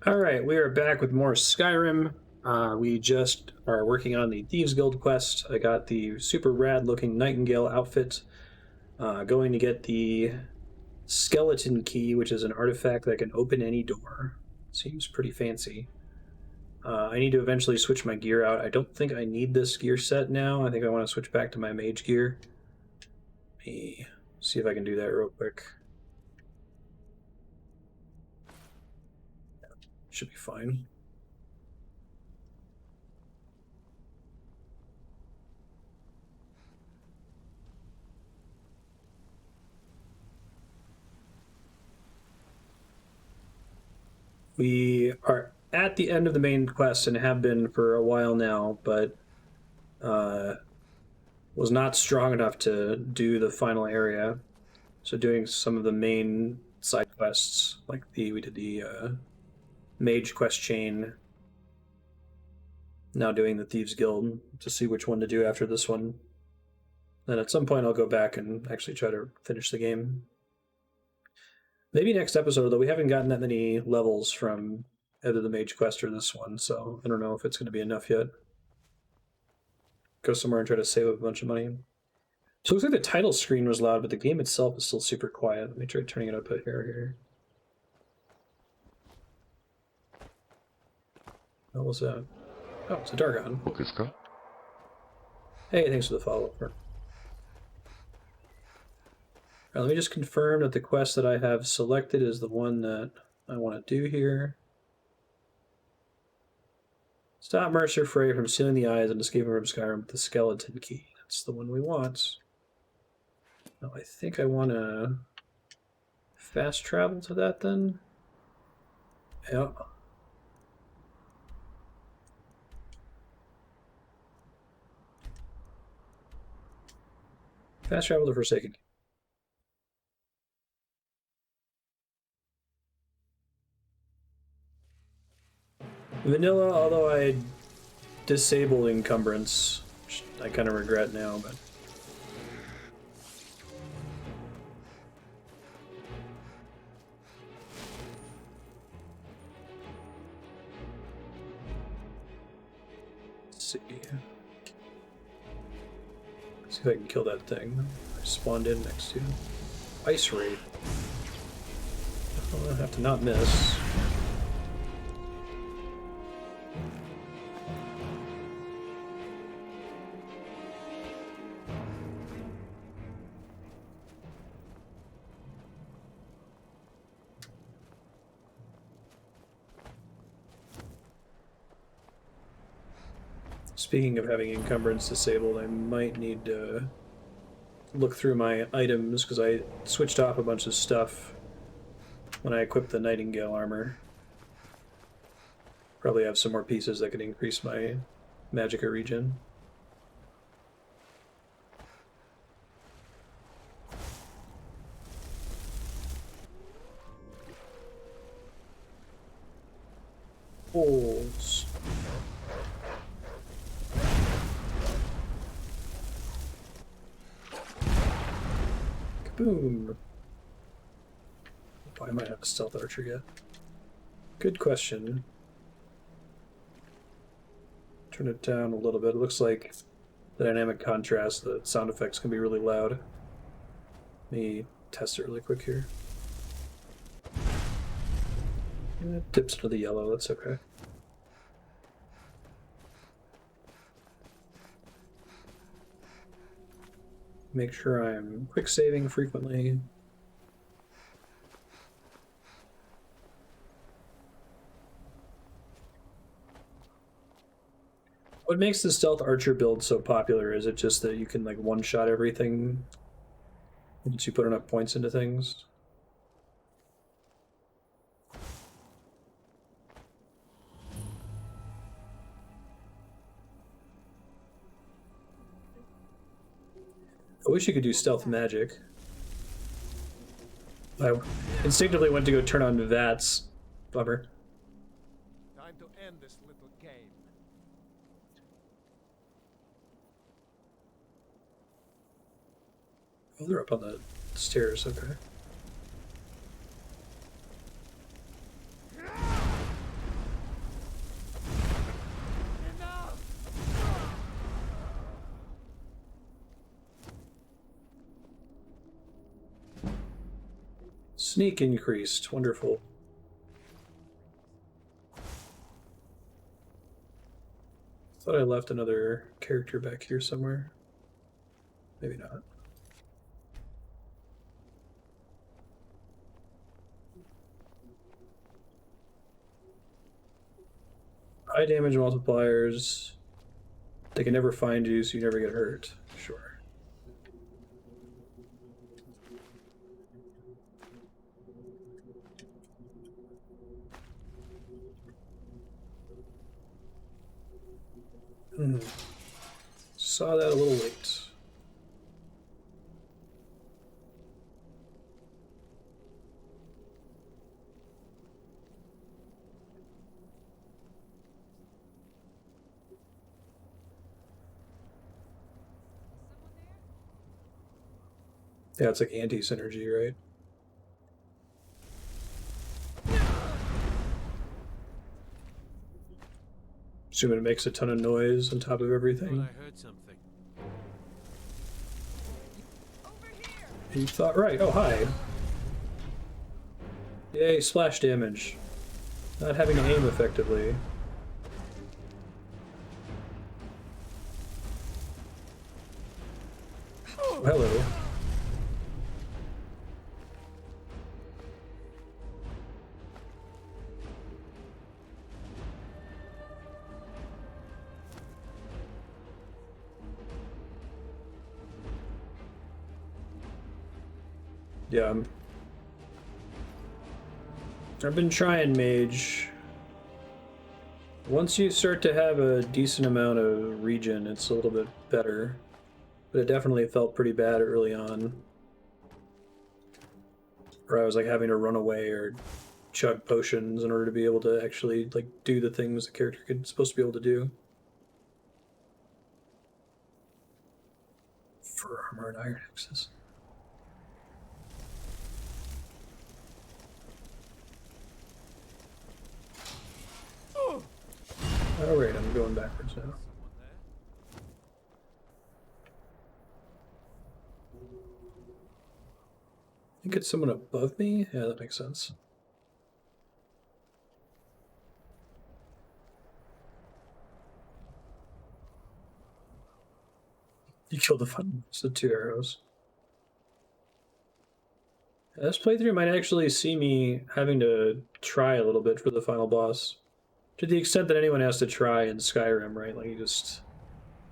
Alright, we are back with more Skyrim. We just are working on the Thieves Guild quest. I got the super rad looking Nightingale outfit. Going to get the skeleton key, which is an artifact that can open any door. Seems pretty fancy. I need to eventually switch my gear out. I don't think I need this gear set now. I think I want to switch back to my mage gear. Let me see if I can do that real quick. Should be fine. We are at the end of the main quest and have been for a while now, but was not strong enough to do the final area. So doing some of the main side quests, like we did the mage quest chain. Now doing the Thieves Guild to see which one to do after this one. Then at some point I'll go back and actually try to finish the game. Maybe next episode, though we haven't gotten that many levels from either the mage quest or this one, so I don't know if it's going to be enough yet. Go somewhere and try to save up a bunch of money. So it looks like the title screen was loud, but the game itself is still super quiet. Let me try turning it up here. What was that? Oh, it's a Dargon. Hey, thanks for the follow-up. Right, let me just confirm that the quest that I have selected is the one that I want to do here. Stop Mercer Frey from sealing the eyes and escaping from Skyrim with the skeleton key. That's the one we want. Now, I think I want to fast travel to that then. Yeah. Fast travel to Forsaken. Vanilla, although I disabled encumbrance, which I kind of regret now, but let's see. Let's see if I can kill that thing. I spawned in next to Ice Wraith. I'll have to not miss. Speaking of having encumbrance disabled, I might need to look through my items because I switched off a bunch of stuff when I equipped the Nightingale armor. Probably have some more pieces that could increase my magicka regen. Holes. Kaboom! Oh, I might have a stealth archer yet. Good question. Turn it down a little bit. It looks like the dynamic contrast, the sound effects can be really loud. Let me test it really quick here. It dips into the yellow, that's okay. Make sure I'm quick saving frequently. What makes the stealth archer build so popular? Is it just that you can like one-shot everything once you put enough points into things? I wish you could do stealth magic. I instinctively went to go turn on VATS. Bummer. Time to end this little game. Oh, they're up on the stairs, okay. Sneak increased. Wonderful. Thought I left another character back here somewhere. Maybe not. High damage multipliers. They can never find you, so you never get hurt. Sure. Saw that a little late. Yeah, it's like anti-synergy, right? Assuming it makes a ton of noise on top of everything. I heard something. You thought right. Oh, hi. Yay, splash damage. Not having to aim effectively. Oh, hello. Yeah, I've been trying mage. Once you start to have a decent amount of regen, it's a little bit better. But it definitely felt pretty bad early on. Where I was like having to run away or chug potions in order to be able to actually like do the things the character could supposed to be able to do. For armor and iron axes. Oh wait, I'm going backwards now. I think it's someone above me? Yeah, that makes sense. You killed the fun, so 2 arrows. This playthrough might actually see me having to try a little bit for the final boss. To the extent that anyone has to try in Skyrim, right? Like you just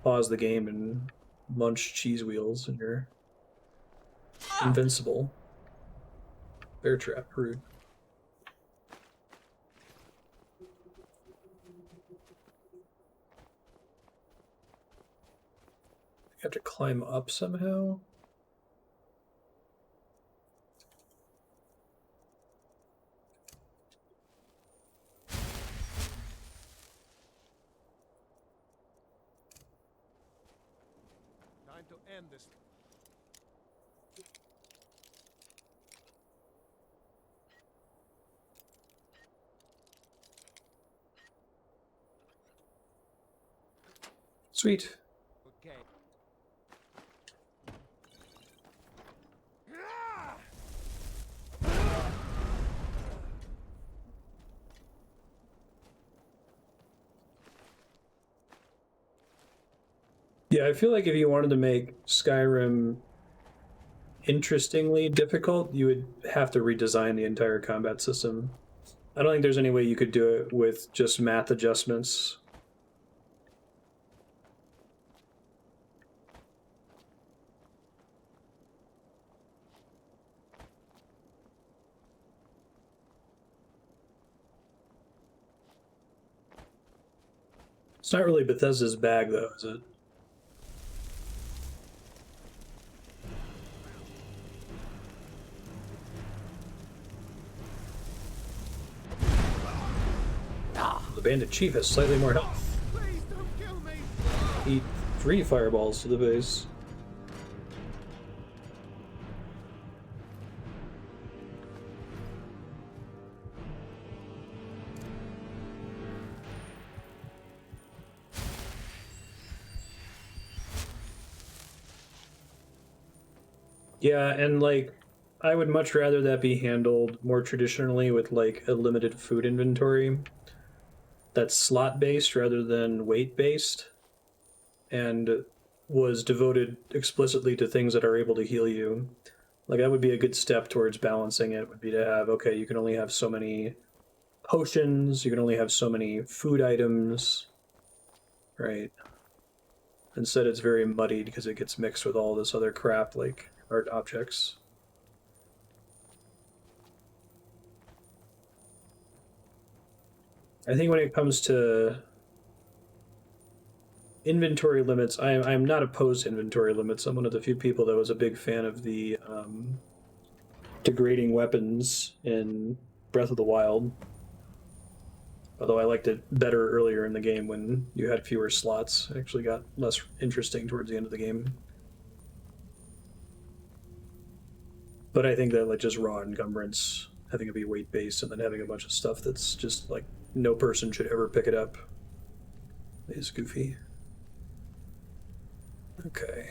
pause the game and munch cheese wheels and you're invincible. Bear trap, rude. I have to climb up somehow. Time to end this. Sweet. Okay. Yeah, I feel like if you wanted to make Skyrim interestingly difficult, you would have to redesign the entire combat system. I don't think there's any way you could do it with just math adjustments. It's not really Bethesda's bag, though, is it? The bandit chief has slightly more health. Please don't kill me. Eat 3 fireballs to the face. Yeah, and like, I would much rather that be handled more traditionally with like a limited food inventory that's slot based rather than weight based, and was devoted explicitly to things that are able to heal you. Like that would be a good step towards balancing it, would be to have, okay, you can only have so many potions, you can only have so many food items, right? Instead it's very muddied because it gets mixed with all this other crap like art objects. I think when it comes to inventory limits, I'm not opposed to inventory limits. I'm one of the few people that was a big fan of the degrading weapons in Breath of the Wild. Although I liked it better earlier in the game when you had fewer slots. It actually got less interesting towards the end of the game. But I think that like just raw encumbrance, having it be weight based and then having a bunch of stuff that's just like no person should ever pick it up is goofy. Okay.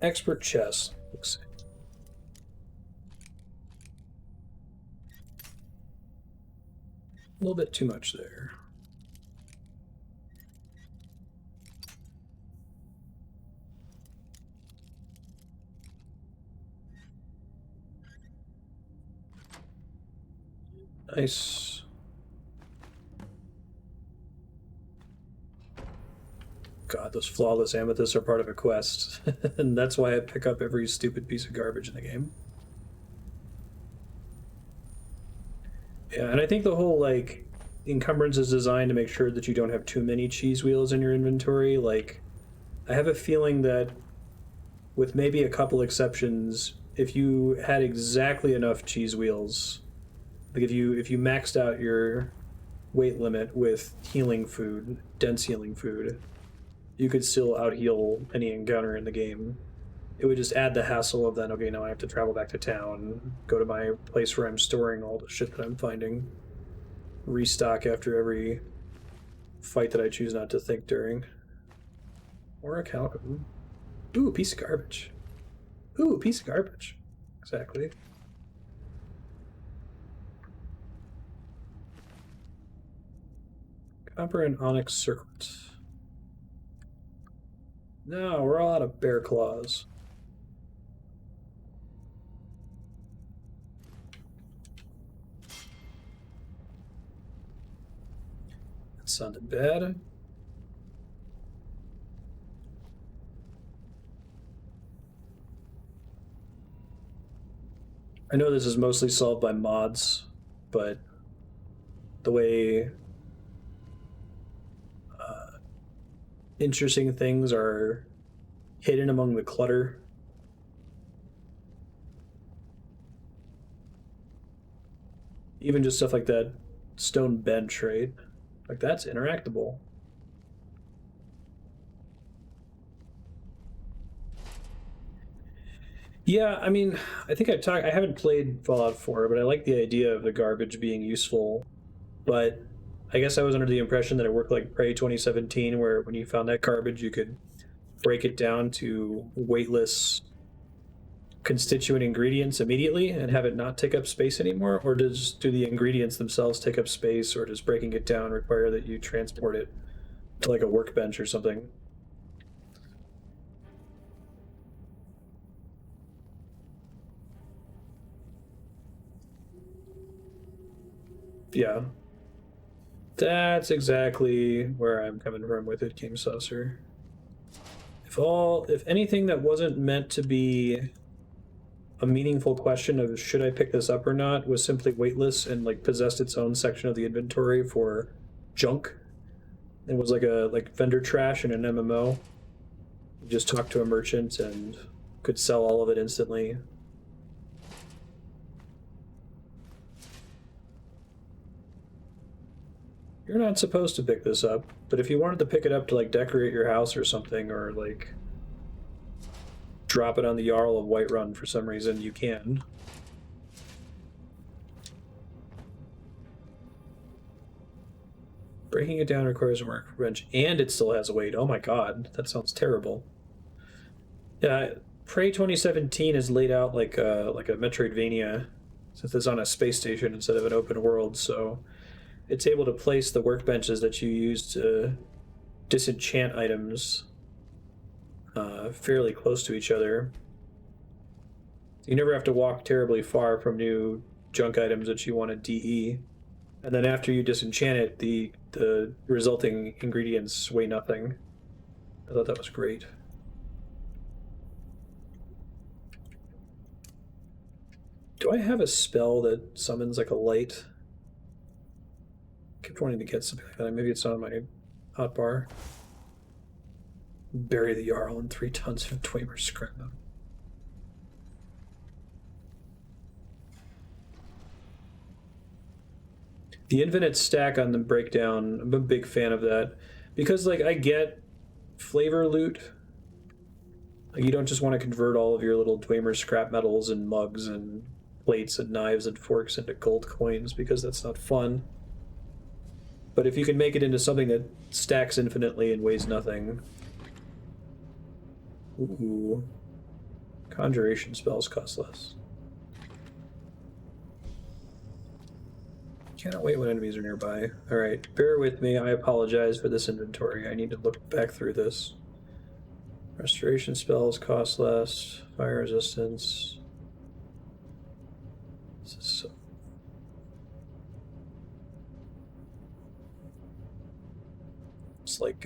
Expert chess. Let's see. A little bit too much there. Nice. God, those flawless amethysts are part of a quest. And that's why I pick up every stupid piece of garbage in the game. Yeah, and I think the whole, like, encumbrance is designed to make sure that you don't have too many cheese wheels in your inventory. Like, I have a feeling that, with maybe a couple exceptions, if you had exactly enough cheese wheels, like if you maxed out your weight limit with healing food, dense healing food, you could still out heal any encounter in the game. It would just add the hassle of then, okay, now I have to travel back to town, go to my place where I'm storing all the shit that I'm finding, restock after every fight that I choose not to think during. Or a cow. Ooh, piece of garbage. Ooh, piece of garbage. Exactly. Copper and onyx circlet. No, we're all out of bear claws. That sounded bad. I know this is mostly solved by mods, but the way interesting things are hidden among the clutter. Even just stuff like that stone bench, right? Like that's interactable. Yeah, I mean, I think I haven't played Fallout 4, but I like the idea of the garbage being useful. But I guess I was under the impression that it worked like Prey 2017, where when you found that garbage, you could break it down to weightless constituent ingredients immediately and have it not take up space anymore? Or do the ingredients themselves take up space, or does breaking it down require that you transport it to like a workbench or something? Yeah. That's exactly where I'm coming from with it, King Saucer. If anything that wasn't meant to be a meaningful question of should I pick this up or not was simply weightless and like possessed its own section of the inventory for junk. It was like a vendor trash in an MMO. You just talked to a merchant and could sell all of it instantly. You're not supposed to pick this up, but if you wanted to pick it up to like decorate your house or something, or like drop it on the Jarl of Whiterun for some reason, you can. Breaking it down requires a workbench, and it still has weight. Oh my god, that sounds terrible. Yeah, Prey 2017 is laid out like a Metroidvania, since it's on a space station instead of an open world. So it's able to place the workbenches that you use to disenchant items fairly close to each other. You never have to walk terribly far from new junk items that you want to DE. And then after you disenchant it, the resulting ingredients weigh nothing. I thought that was great. Do I have a spell that summons like a light? I kept wanting to get something like that. Maybe it's on my hotbar. Bury the Jarl in 3 tons of Dwemer scrap. The infinite stack on the breakdown, I'm a big fan of that. Because, like, I get flavor loot. Like, you don't just want to convert all of your little Dwemer scrap metals and mugs and plates and knives and forks into gold coins, because that's not fun. But if you can make it into something that stacks infinitely and weighs nothing... Ooh. Conjuration spells cost less. Cannot wait when enemies are nearby. Alright, bear with me. I apologize for this inventory. I need to look back through this. Restoration spells cost less. Fire resistance. This is so... It's like,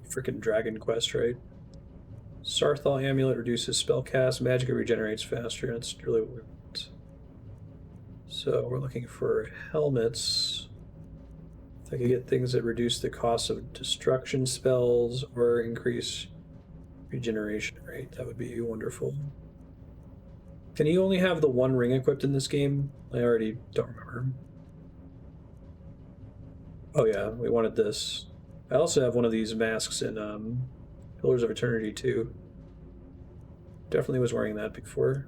freaking Dragon Quest, right? Sarthal Amulet reduces spellcast. Magic regenerates faster. That's really what we want. So we're looking for helmets. If I could get things that reduce the cost of destruction spells or increase regeneration rate, that would be wonderful. Can you only have the one ring equipped in this game? I already don't remember. Oh yeah, we wanted this. I also have one of these masks in Pillars of Eternity too. Definitely was wearing that before.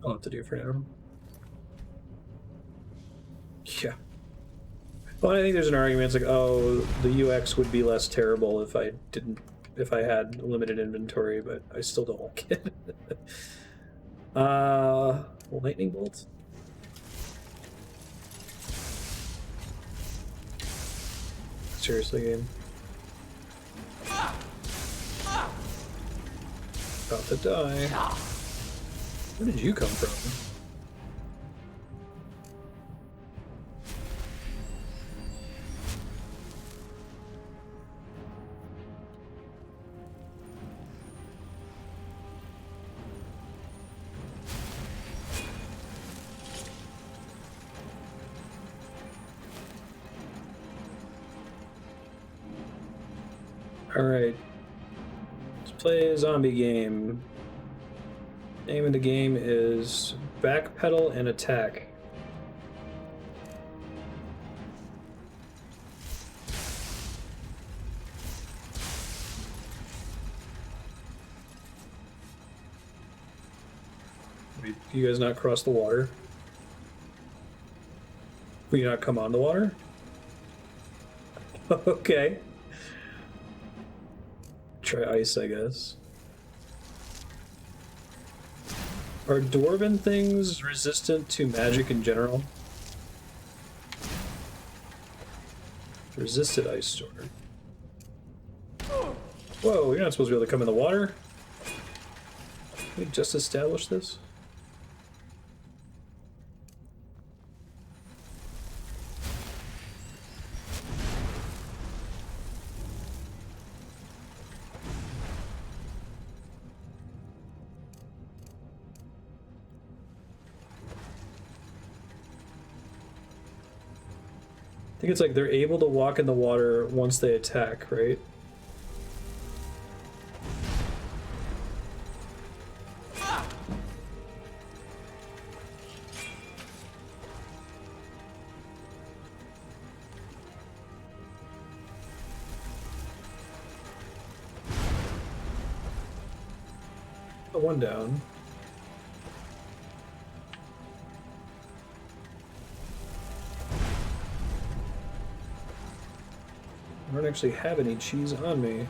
I'll have to do for now. Yeah. Well, I think there's an argument. It's like, oh, the UX would be less terrible if I had limited inventory, but I still don't like it. Lightning bolt. Seriously, game. About to die. Where did you come from? Alright. Let's play a zombie game. Name of the game is Backpedal and Attack. You guys not cross the water? Will you not come on the water? Okay. Try ice, I guess. Are dwarven things resistant to magic in general? Resisted ice sword. Whoa, you're not supposed to be able to come in the water? We just established this? I think it's like they're able to walk in the water once they attack, right? One down. I don't actually have any cheese on me.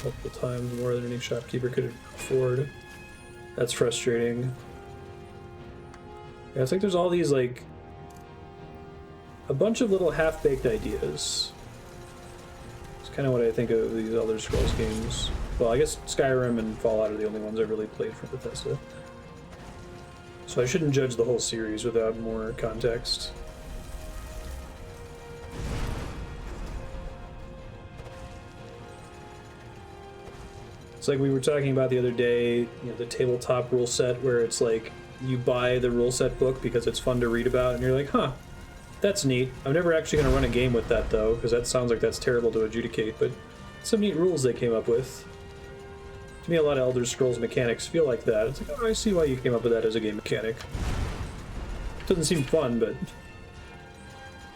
Multiple times more than any shopkeeper could afford. That's frustrating. Yeah, it's like there's all these, like, a bunch of little half-baked ideas. It's kind of what I think of these Elder Scrolls games. Well, I guess Skyrim and Fallout are the only ones I've really played from Bethesda. So I shouldn't judge the whole series without more context. It's like we were talking about the other day, you know, the tabletop rule set where it's like you buy the rule set book because it's fun to read about, and you're like, huh, that's neat. I'm never actually going to run a game with that, though, because that sounds like that's terrible to adjudicate, but some neat rules they came up with. To me, a lot of Elder Scrolls mechanics feel like that. It's like, oh, I see why you came up with that as a game mechanic. It doesn't seem fun, but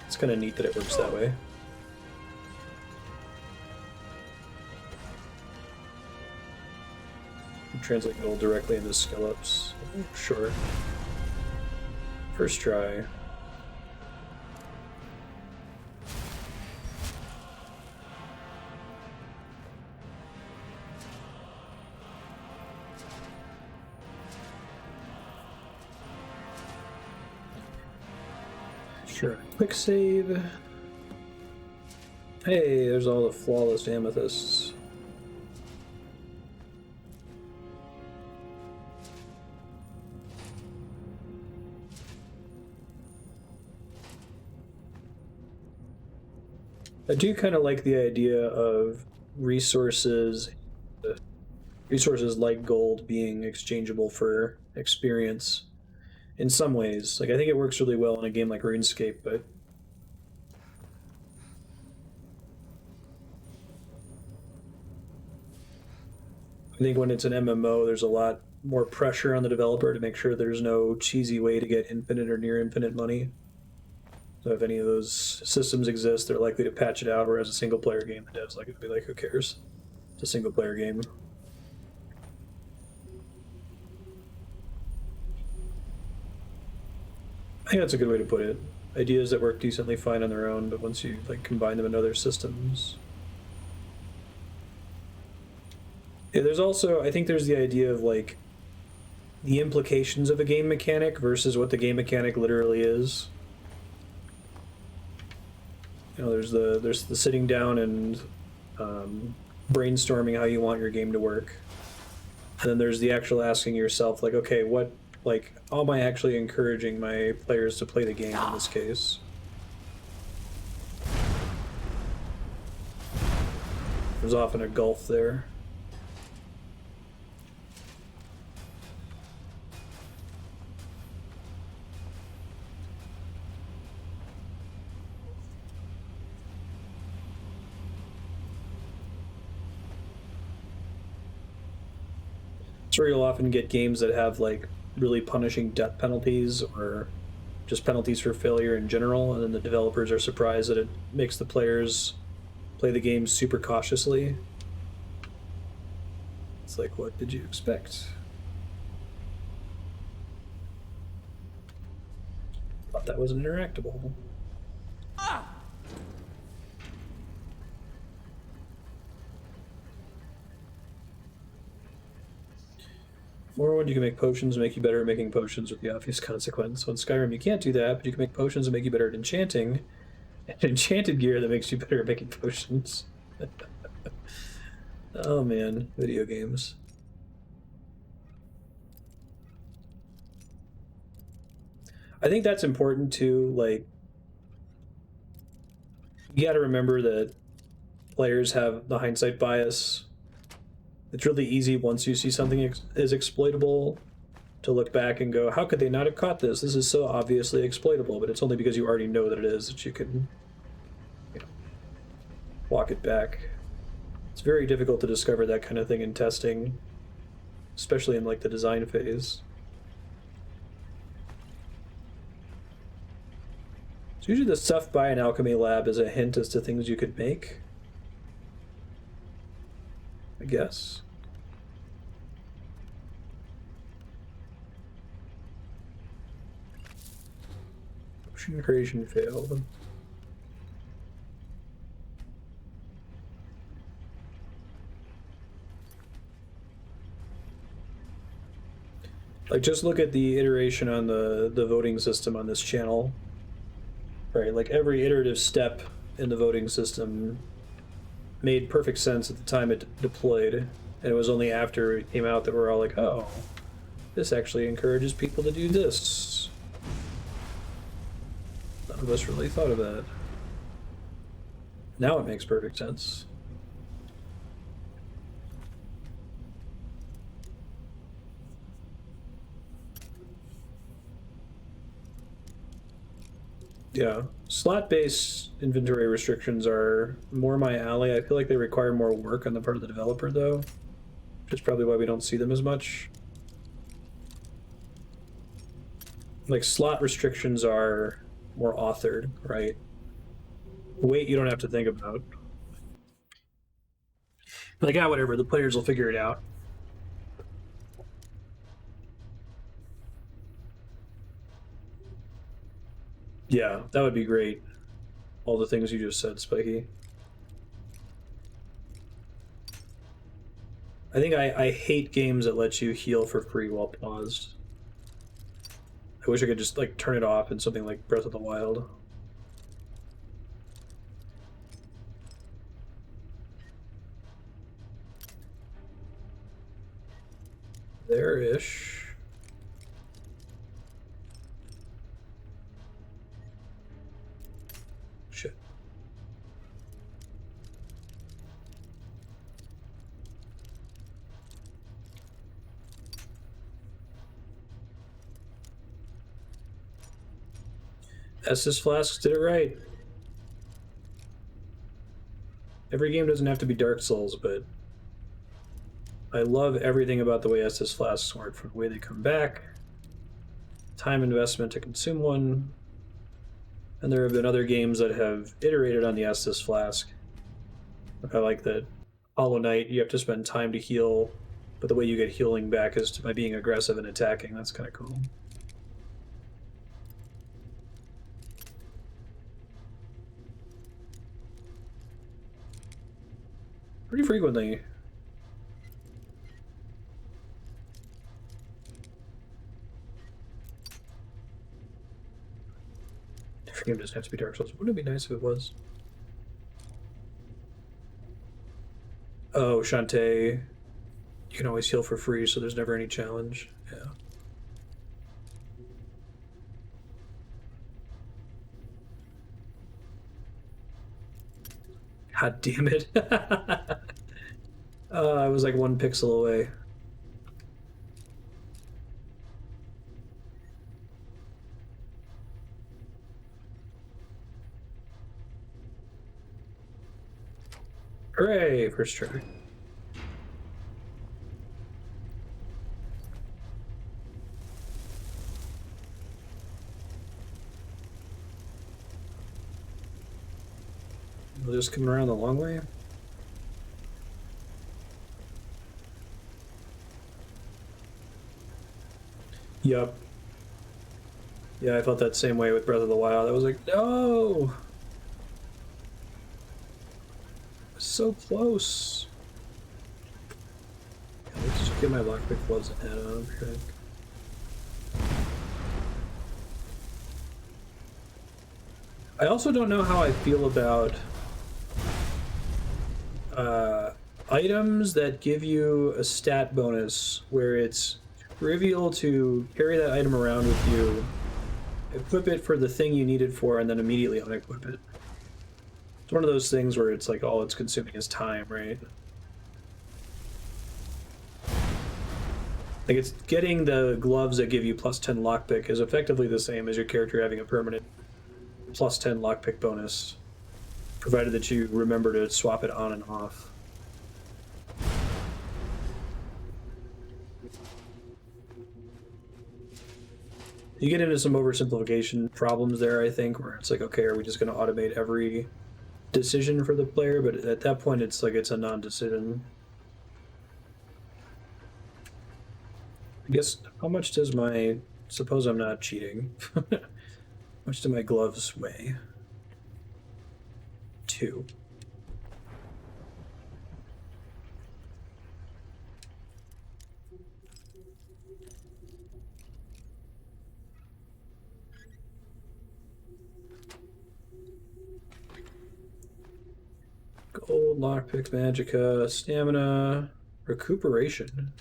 it's kind of neat that it works that way. Translate gold directly into skill ups. Sure. First try. Sure. Quick save. Hey, there's all the flawless amethysts. I do kind of like the idea of resources like gold being exchangeable for experience in some ways. Like, I think it works really well in a game like RuneScape, but I think when it's an MMO, there's a lot more pressure on the developer to make sure there's no cheesy way to get infinite or near infinite money. So if any of those systems exist, they're likely to patch it out, whereas a single-player game, the devs like it to be like, who cares? It's a single-player game. I think that's a good way to put it. Ideas that work decently fine on their own, but once you like combine them in other systems. Yeah, there's also, I think there's the idea of like the implications of a game mechanic versus what the game mechanic literally is. You know, there's the sitting down and brainstorming how you want your game to work. And then there's the actual asking yourself, like, okay, what, like, how am I actually encouraging my players to play the game in this case? There's often a gulf there. Where you'll often get games that have like really punishing death penalties or just penalties for failure in general, and then the developers are surprised that it makes the players play the game super cautiously. It's like, what did you expect? Thought that was interactable. Morrowind, you can make potions and make you better at making potions with the obvious consequence. So in Skyrim, you can't do that, but you can make potions and make you better at enchanting, and enchanted gear that makes you better at making potions. Oh man, video games. I think that's important too. Like, you got to remember that players have the hindsight bias. It's really easy once you see something is exploitable to look back and go, how could they not have caught this? This is so obviously exploitable, but it's only because you already know that it is that you can, you know, walk it back. It's very difficult to discover that kind of thing in testing, especially in like the design phase. So usually the stuff by an alchemy lab is a hint as to things you could make. I guess. Potion creation failed. Like, just look at the iteration on the voting system on this channel. Right, like every iterative step in the voting system made perfect sense at the time it deployed, and it was only after it came out that we're all like, oh, this actually encourages people to do this. None of us really thought of that. Now it makes perfect sense. Yeah, slot-based inventory restrictions are more my alley. I feel like they require more work on the part of the developer, though, which is probably why we don't see them as much. Like, slot restrictions are more authored, right? Weight you don't have to think about. Like, ah, whatever, the players will figure it out. Yeah, that would be great. All the things you just said, Spiky. I think I hate games that let you heal for free while paused. I wish I could just, like, turn it off in something like Breath of the Wild. There-ish. Shit. Estus Flasks did it right. Every game doesn't have to be Dark Souls, but I love everything about the way Estus Flasks work, from the way they come back, time investment to consume one, and there have been other games that have iterated on the Estus Flask. I like that Hollow Knight, you have to spend time to heal, but the way you get healing back is by being aggressive and attacking. That's kind of cool. Pretty frequently. Every game doesn't have to be Dark Souls. Wouldn't it be nice if it was? Oh, Shantae. You can always heal for free, so there's never any challenge. Yeah. God damn it. I was like 1 pixel away. Hooray, first try. We'll just come around the long way. Yup. Yeah, I felt that same way with Breath of the Wild. I was like, no! So close. Yeah, let's just get my lockpick gloves and head on. Okay. I also don't know how I feel about items that give you a stat bonus where it's trivial to carry that item around with you, equip it for the thing you need it for, and then immediately unequip it. It's one of those things where it's like all it's consuming is time, right? Like, it's getting the gloves that give you plus 10 lockpick is effectively the same as your character having a permanent plus 10 lockpick bonus, provided that you remember to swap it on and off. You get into some oversimplification problems there, I think, where it's like, okay, are we just going to automate every decision for the player? But at that point, it's like it's a non-decision. I guess, how much does my... Suppose I'm not cheating. How much do my gloves weigh? 2. Gold, lockpick, magicka, stamina, recuperation.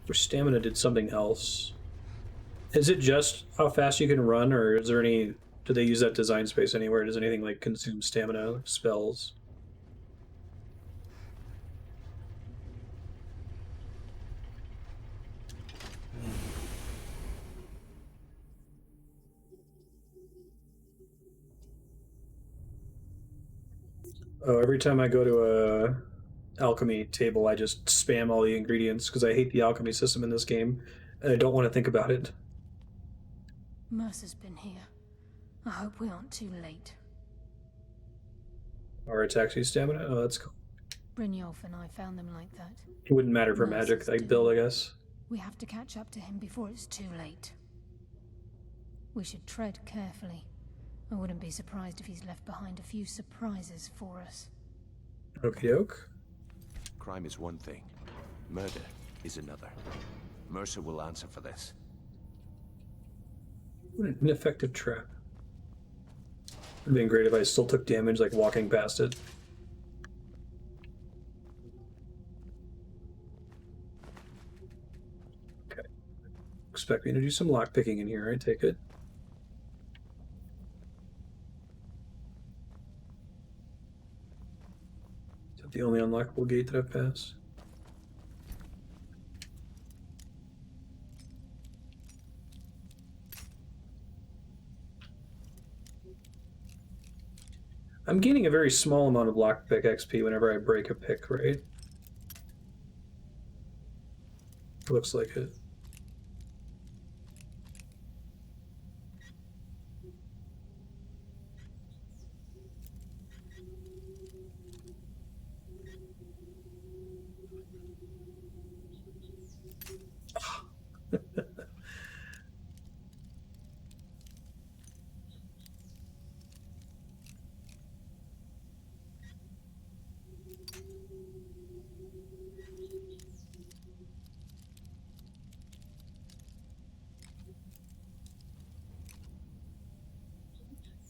Or stamina did something else. Is it just how fast you can run, or is there any... Do they use that design space anywhere? Does anything like consume stamina spells? Oh, every time I go to a alchemy table, I just spam all the ingredients because I hate the alchemy system in this game, and I don't want to think about it. Mercer's been here. I hope we aren't too late. Or attacks use stamina? Oh, that's cool. Brynjolf and I found them like that. It wouldn't matter for Mercer's magic, like doing build, I it. guess. We have to catch up to him before it's too late. We should tread carefully. I wouldn't be surprised if he's left behind a few surprises for us. Okie doke. Crime is one thing. Murder is another. Mercer will answer for this. What an ineffective trap. Would have been great if I still took damage, like walking past it. Okay. Expect me to do some lockpicking in here, I take it. Is that the only unlockable gate that I've passed? I'm gaining a very small amount of lockpick XP whenever I break a pick, right? Looks like it.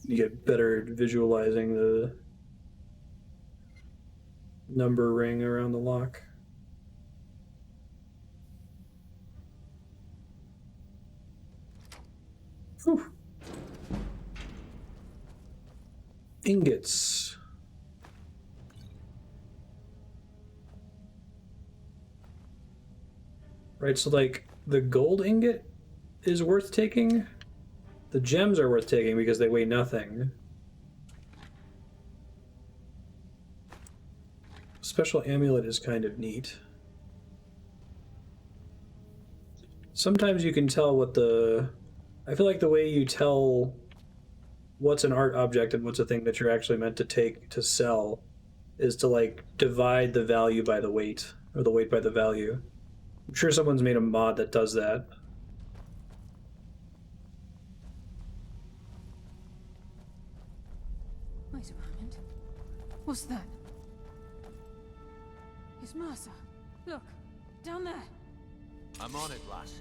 You get better at visualizing the number ring around the lock. Whew. Ingots. Right, so like the gold ingot is worth taking. The gems are worth taking because they weigh nothing. Special amulet is kind of neat. Sometimes you can tell what the... I feel like the way you tell what's an art object and what's a thing that you're actually meant to take to sell is to like divide the value by the weight, or the weight by the value. I'm sure someone's made a mod that does that. Wait a moment. What's that? It's Mercer. Look, down there. I'm on it, lass.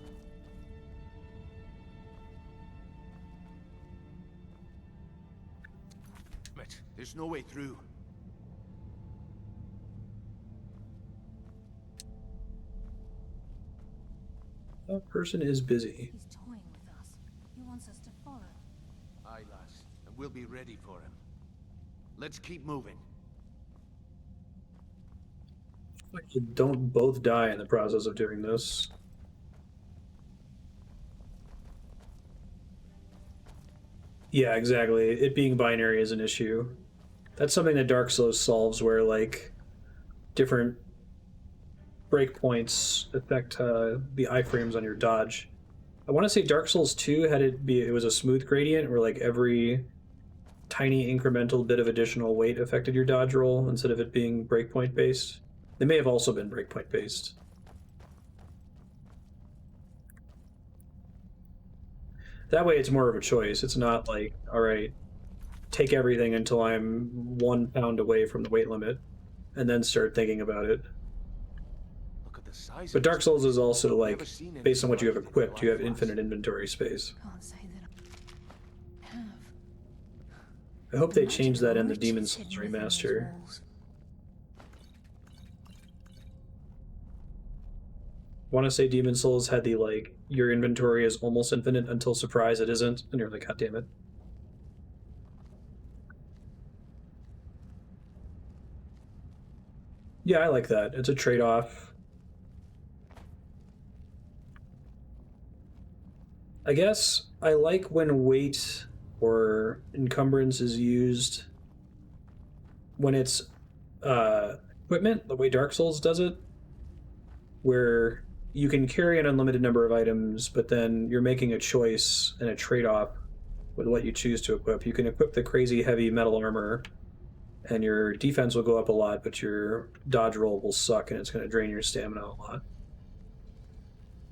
There's no way through. That person is busy. He's toying with us. He wants us to follow. Aye, lass, and we'll be ready for him. Let's keep moving. Like you don't both die in the process of doing this. Yeah, exactly. It being binary is an issue. That's something that Dark Souls solves, where like different breakpoints affect the iframes on your dodge. I want to say Dark Souls 2 had it was a smooth gradient where like every tiny incremental bit of additional weight affected your dodge roll instead of it being breakpoint based. They may have also been breakpoint based. That way it's more of a choice. It's not like, all right, take everything until I'm 1 pound away from the weight limit and then start thinking about it. Look at the size But of Dark this Souls place. is also Never like, seen anything based on what you have like it in equipped, you have Life infinite Lost. inventory space. Can't say that I have. I hope they Magic change that in the riches Demon's hidden Souls within these remaster. walls. I want to say Demon's Souls had the like, your inventory is almost infinite until surprise it isn't, and you're like, god damn it. Yeah, I like that. It's a trade-off. I guess I like when weight or encumbrance is used when it's equipment, the way Dark Souls does it, where you can carry an unlimited number of items, but then you're making a choice and a trade-off with what you choose to equip. You can equip the crazy heavy metal armor, and your defense will go up a lot, but your dodge roll will suck, and it's going to drain your stamina a lot.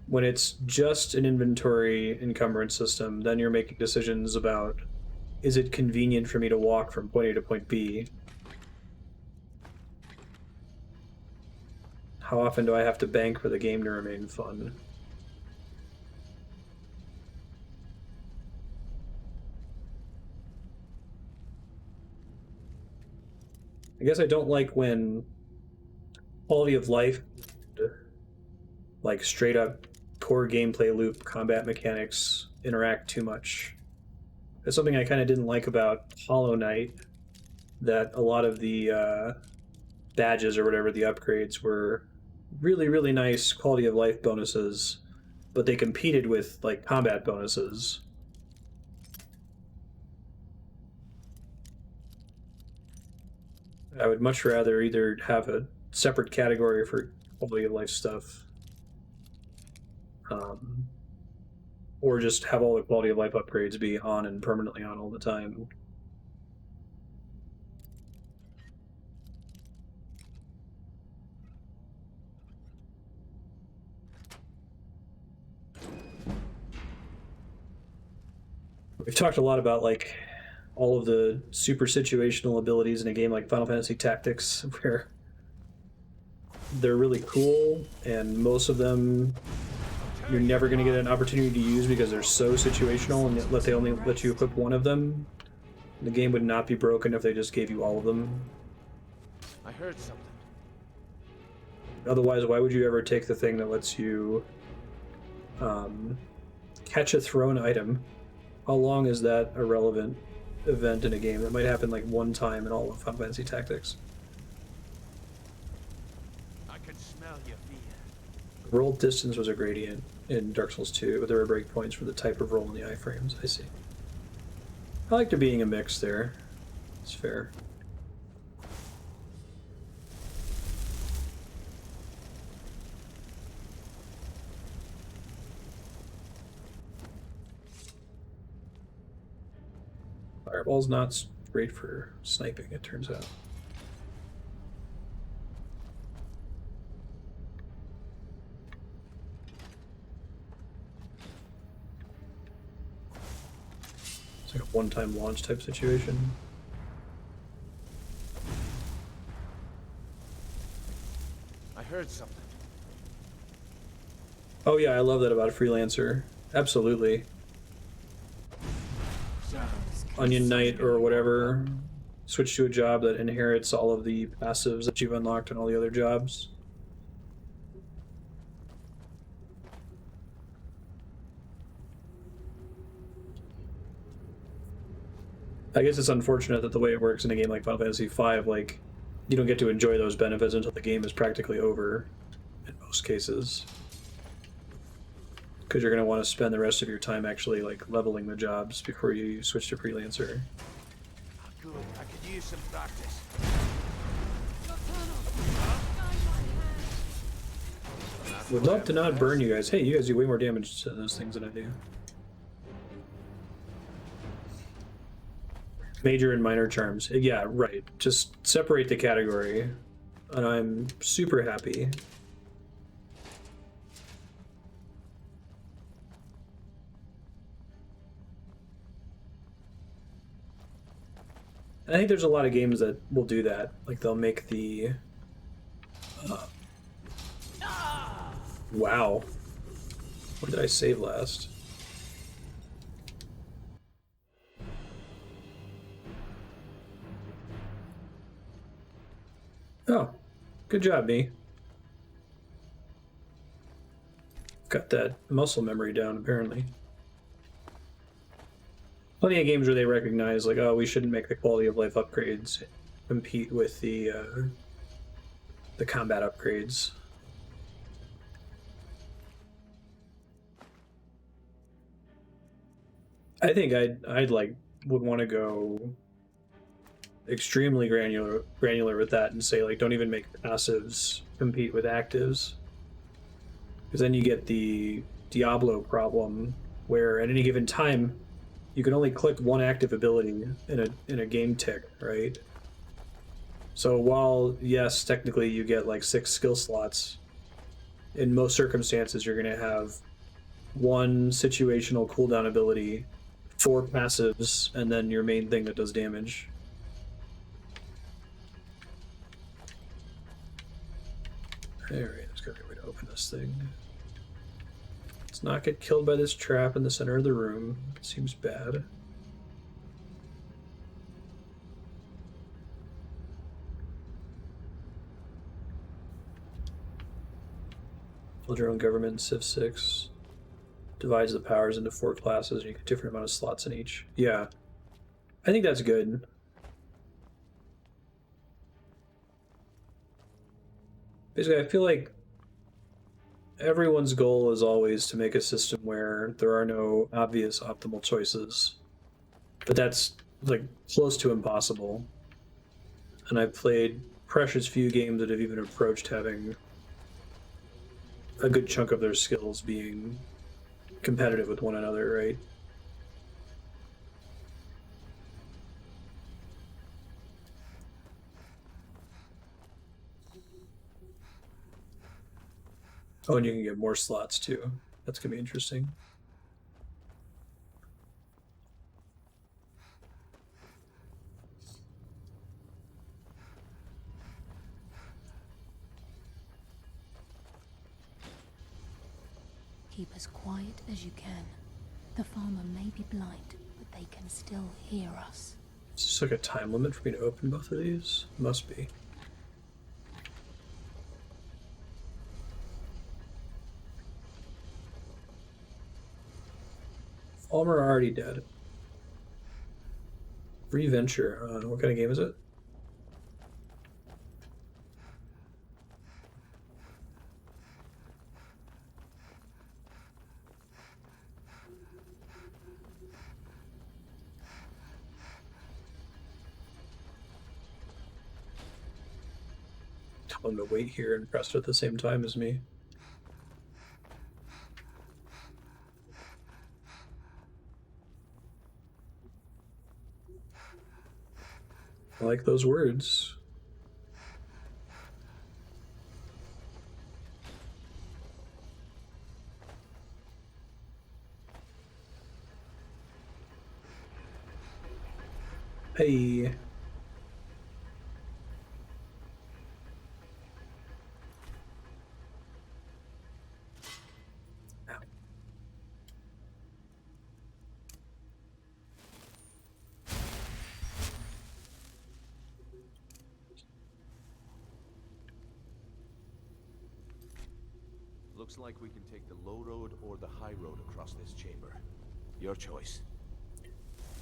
When it's just an inventory encumbrance system, then you're making decisions about, is it convenient for me to walk from point A to point B? How often do I have to bank for the game to remain fun? I guess I don't like when quality of life, like straight up core gameplay loop combat mechanics, interact too much. That's something I kind of didn't like about Hollow Knight, that a lot of the badges or whatever, the upgrades, were really, really nice quality of life bonuses, but they competed with like combat bonuses. I would much rather either have a separate category for quality of life stuff, um, or just have all the quality of life upgrades be on and permanently on all the time. We've talked a lot about like all of the super situational abilities in a game like Final Fantasy Tactics, where they're really cool, and most of them you're never going to get an opportunity to use because they're so situational, and they only let you equip one of them. The game would not be broken if they just gave you all of them. I heard something. Otherwise, why would you ever take the thing that lets you catch a thrown item? How long is that a relevant event in a game? That might happen like one time in all of Final Fantasy Tactics. I can smell your fear. Roll distance was a gradient in Dark Souls 2, but there were breakpoints for the type of roll in the iframes. I see. I like there being a mix there. It's fair. Fireball's not great for sniping, it turns out. It's like a one-time launch type situation. I heard something. Oh yeah, I love that about a freelancer. Absolutely. Onion Knight or whatever. Switch to a job that inherits all of the passives that you've unlocked and all the other jobs. I guess it's unfortunate that the way it works in a game like Final Fantasy V, like, you don't get to enjoy those benefits until the game is practically over, in most cases. Because you're going to want to spend the rest of your time actually, like, leveling the jobs before you switch to freelancer. Good. I could use some practice. Would love to not burn you guys. Hey, you guys do way more damage to those things than I do. Major and minor charms. Yeah, right. Just separate the category. And I'm super happy. I think there's a lot of games that will do that. Like they'll make the wow. What did I save last? Oh, good job, me. Got that muscle memory down, apparently. Plenty of games where they recognize, like, oh, we shouldn't make the quality of life upgrades compete with the combat upgrades. I think I'd like would want to go extremely granular with that and say, like, don't even make passives compete with actives, because then you get the Diablo problem where at any given time you can only click one active ability in a game tick, right? So while yes, technically you get like 6 skill slots, in most circumstances you're going to have one situational cooldown ability, 4 passives, and then your main thing that does damage. Alright, let's go get a way to open this thing. Let's not get killed by this trap in the center of the room. It seems bad. Build your own government, Civ 6. Divides the powers into 4 classes, and you get different amount of slots in each. Yeah. I think that's good. Basically, I feel like everyone's goal is always to make a system where there are no obvious optimal choices. But that's like close to impossible. And I've played precious few games that have even approached having a good chunk of their skills being competitive with one another, right? Oh, and you can get more slots too. That's gonna be interesting. Keep as quiet as you can. The farmer may be blind, but they can still hear us. Is this like a time limit for me to open both of these? Must be. Farmer already dead. Reventure. What kind of game is it? Tell him to wait here and press it at the same time as me. I like those words. Hey. Looks like we can take the low road or the high road across this chamber. Your choice.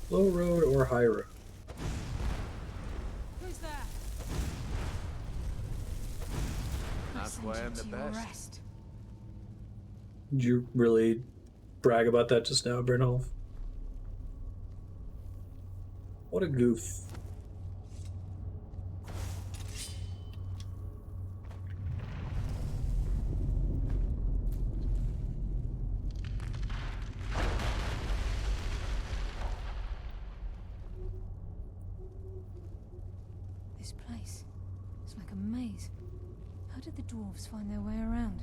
Low road or high road? Who's there? That's why I'm the best. Did you really brag about that just now, Bernolf? What a goof. This place. It's like a maze. How did the dwarves find their way around?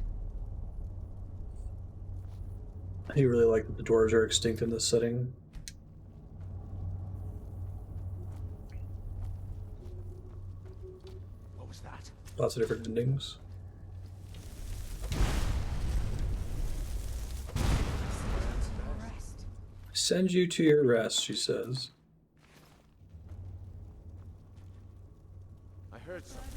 I really like that the dwarves are extinct in this setting. was that? Lots of different endings. Rest. Send you to your rest, she says. I heard something.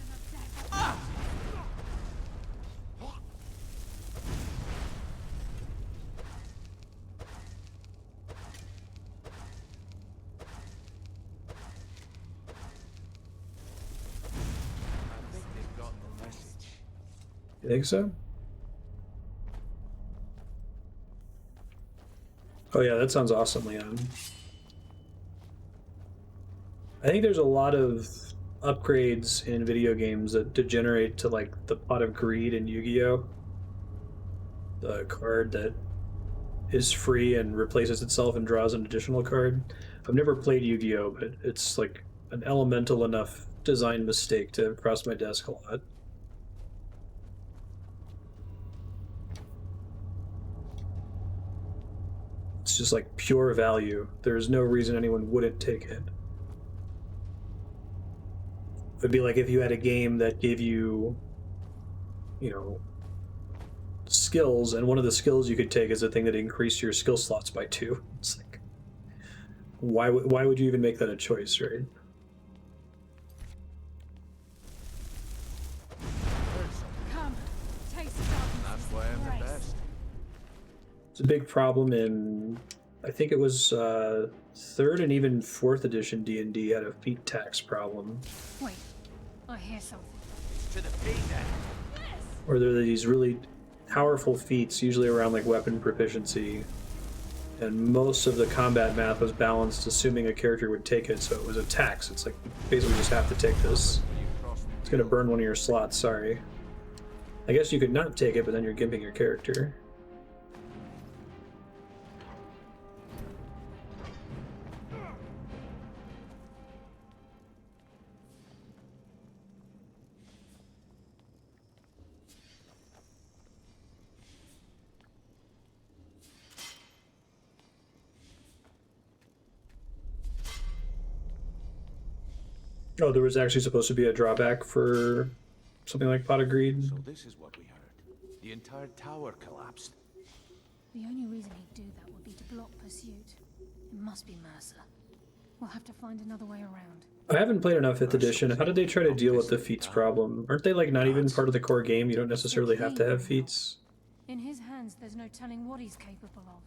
I think they've got the message. You think so? Oh yeah, that sounds awesome, Leon. I think there's a lot of upgrades in video games that degenerate to like the Pot of Greed in Yu-Gi-Oh! The card that is free and replaces itself and draws an additional card. I've never played Yu-Gi-Oh, but it's like an elemental enough design mistake to cross my desk a lot. It's just like pure value. There's no reason anyone wouldn't take it. It'd be like if you had a game that gave you, you know, skills, and one of the skills you could take is a thing that increased your skill slots by 2. It's like, why would you even make that a choice, right? Come, taste the darkness. That's why I'm the best. It's a big problem in, I think it was 3rd and even 4th edition D&D had a feat tax problem, Wait, I hear something. To the feet then. where there are these really powerful feats, usually around like weapon proficiency, and most of the combat math was balanced assuming a character would take it, so it was a tax. It's like, you basically just have to take this. It's gonna burn one of your slots, sorry. I guess you could not take it, but then you're gimping your character. Oh, there was actually supposed to be a drawback for something like Pot of Greed. So this is what we heard. The entire tower collapsed. The only reason he'd do that would be to block pursuit. It must be Mercer. We'll have to find another way around. I haven't played enough 5th edition. How did they try to deal with the feats problem? Aren't they like not even part of the core game? You don't necessarily have to have feats. In his hands, there's no telling what he's capable of.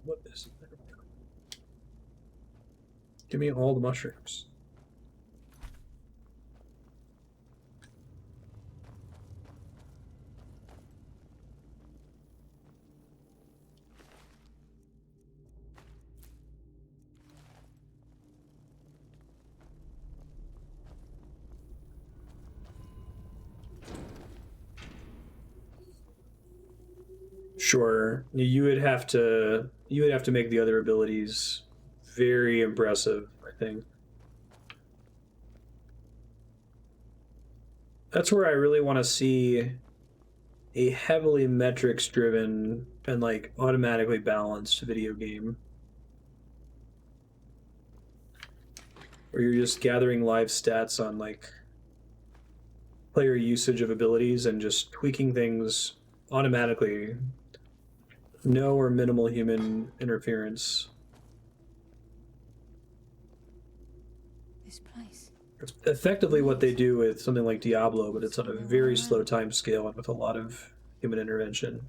What is it? Give me all the mushrooms. Sure, you would have to make the other abilities very impressive, I think. That's where I really want to see a heavily metrics driven and like automatically balanced video game. Where you're just gathering live stats on like player usage of abilities and just tweaking things automatically. No or minimal human interference. This place. It's effectively what they do with something like Diablo, but it's on a very slow time scale and with a lot of human intervention.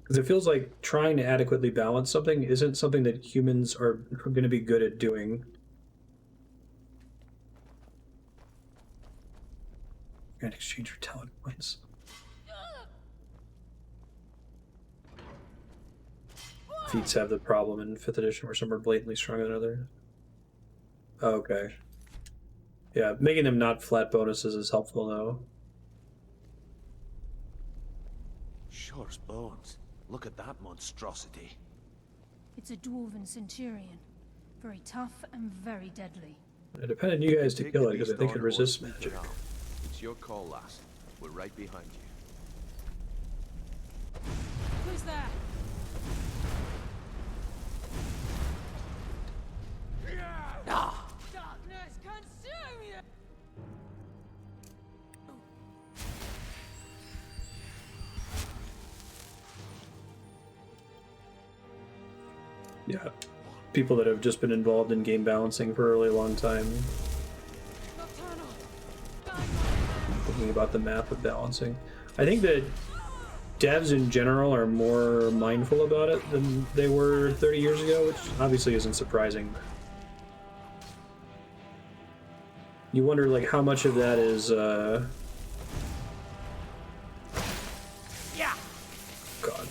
Because it feels like trying to adequately balance something isn't something that humans are going to be good at doing. And exchange for talent points. Feats have the problem in 5th edition where some are blatantly stronger than others. Oh, okay. Yeah, making them not flat bonuses is helpful though. Sure's bones. Look at that monstrosity. It's a dwarven centurion. Very tough and very deadly. It depended on you guys to Take kill the it because I beast think it on or resists sneak magic. around. It's your call, lass. We're right behind you. Who's there? Darkness consume you! Yeah. People that have just been involved in game balancing for a really long time, Nocturnal. thinking about the math of balancing. I think that devs in general are more mindful about it than they were 30 years ago, which obviously isn't surprising. You wonder, like, how much of that is, Yeah. God.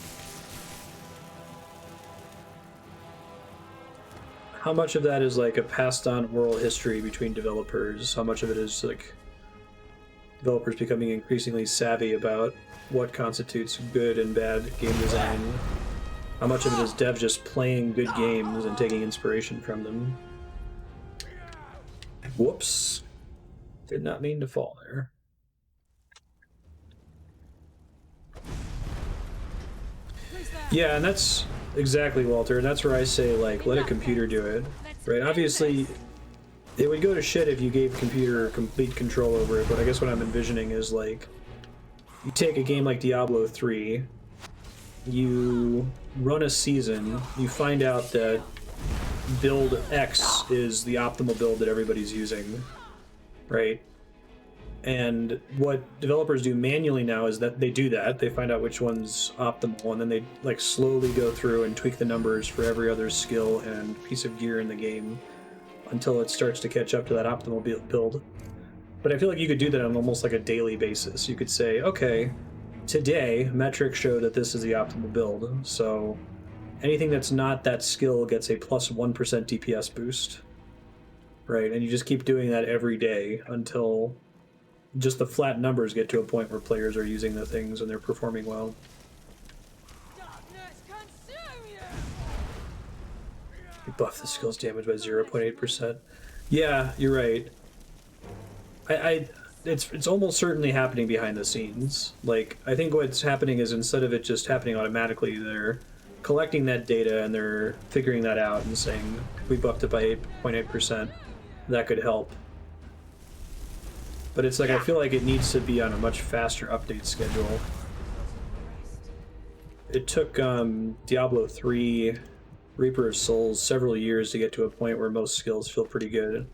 How much of that is, like, a passed-on oral history between developers? How much of it is, like, developers becoming increasingly savvy about what constitutes good and bad game design? How much of it is devs just playing good games and taking inspiration from them? Whoops. Did not mean to fall there. Who's there? Yeah, and that's exactly, Walter, and that's where I say, like, let a computer do it. Right? Obviously, it would go to shit if you gave computer complete control over it, but I guess what I'm envisioning is, like, you take a game like Diablo 3, you run a season, you find out that build X is the optimal build that everybody's using, right? And what developers do manually now is that they do that, they find out which one's optimal, and then they, like, slowly go through and tweak the numbers for every other skill and piece of gear in the game until it starts to catch up to that optimal build. But I feel like you could do that on almost like a daily basis. You could say, okay, today metrics show that this is the optimal build, so anything that's not that skill gets a plus 1% DPS boost, right? And you just keep doing that every day until just the flat numbers get to a point where players are using the things and they're performing well. Darkness consume you! You buff the skill's damage by 0.8%. Yeah, you're right. It's almost certainly happening behind the scenes. Like, I think what's happening is instead of it just happening automatically, they're collecting that data and they're figuring that out and saying, if we buffed it by 8.8%, that could help. But it's like, I feel like it needs to be on a much faster update schedule. It took Diablo 3 Reaper of Souls several years to get to a point where most skills feel pretty good.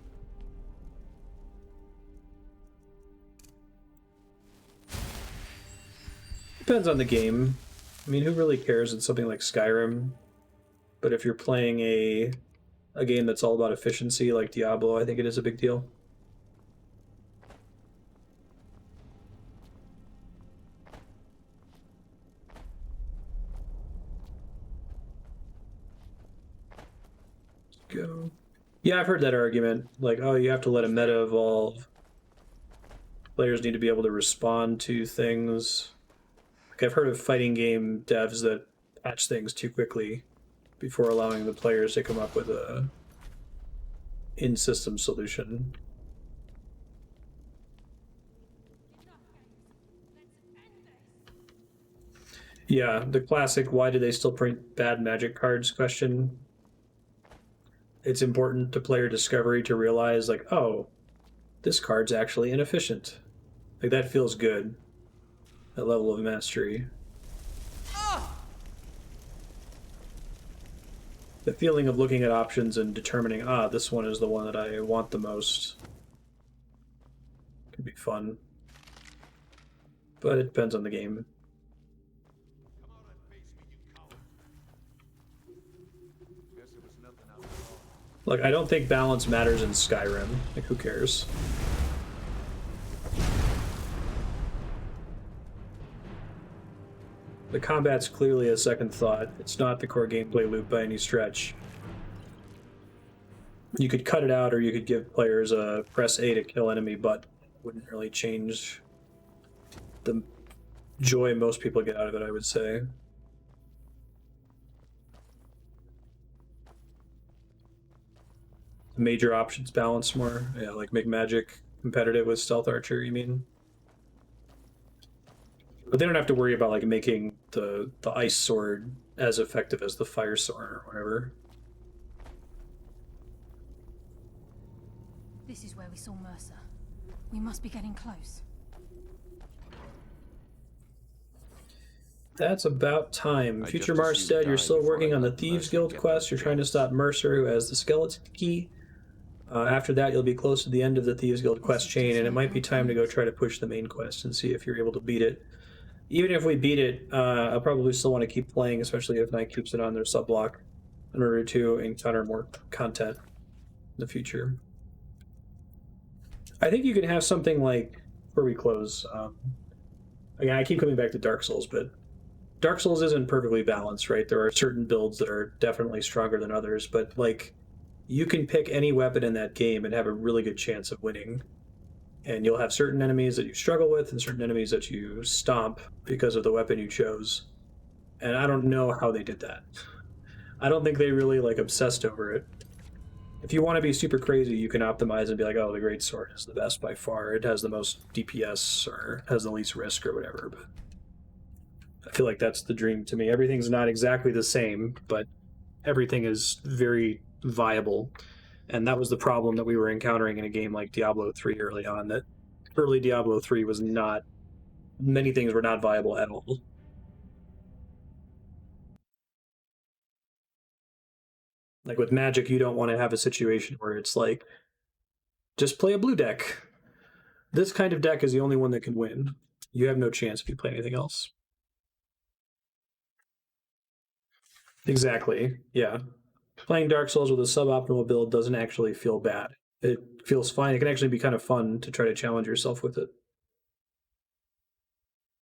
Depends on the game. I mean, who really cares in something like Skyrim? But if you're playing a game that's all about efficiency like Diablo, I think it is a big deal. Let's go. Yeah, I've heard that argument. Like, oh, you have to let a meta evolve. Players need to be able to respond to things. Like, I've heard of fighting game devs that patch things too quickly before allowing the players to come up with a in-system solution. Yeah, the classic why do they still print bad magic cards question. It's important to player discovery to realize, like, oh, this card's actually inefficient. Like, that feels good. That level of mastery. The feeling of looking at options and determining, ah, this one is the one that I want the most, can be fun. But it depends on the game. Look, I don't think balance matters in Skyrim. Like, who cares? The combat's clearly a second thought. It's not the core gameplay loop by any stretch. You could cut it out, or you could give players a press A to kill enemy, but wouldn't really change the joy most people get out of it, I would say. Major options balance more. Yeah, like make magic competitive with stealth archer, you mean? But they don't have to worry about like making the ice sword as effective as the fire sword or whatever. This is where we saw Mercer. We must be getting close. That's about time. I Future just assumed Marstead, you're die still before working I on the let Thieves Mercer Guild get quest. those You're trying to gems. stop Mercer, who has the skeleton key. After that, you'll be close to the end of the Thieves Guild quest chain, and it might be time to go try to push the main quest and see if you're able to beat it. Even if we beat it, I'll probably still want to keep playing, especially if Night keeps it on their sub-block, in order to encounter more content in the future. I think you can have something like, before we close, again, I keep coming back to Dark Souls, but Dark Souls isn't perfectly balanced, right? There are certain builds that are definitely stronger than others, but like, you can pick any weapon in that game and have a really good chance of winning. And you'll have certain enemies that you struggle with and certain enemies that you stomp because of the weapon you chose. And I don't know how they did that. I don't think they really like obsessed over it. If you want to be super crazy, you can optimize and be like, oh, the great sword is the best by far. It has the most DPS or has the least risk or whatever. But I feel like that's the dream to me. Everything's not exactly the same, but everything is very viable. And that was the problem that we were encountering in a game like Diablo 3 early on, that early Diablo 3 was not, many things were not viable at all. Like with Magic, you don't want to have a situation where it's like, just play a blue deck. This kind of deck is the only one that can win. You have no chance if you play anything else. Exactly, yeah. Playing Dark Souls with a suboptimal build doesn't actually feel bad. It feels fine. It can actually be kind of fun to try to challenge yourself with it.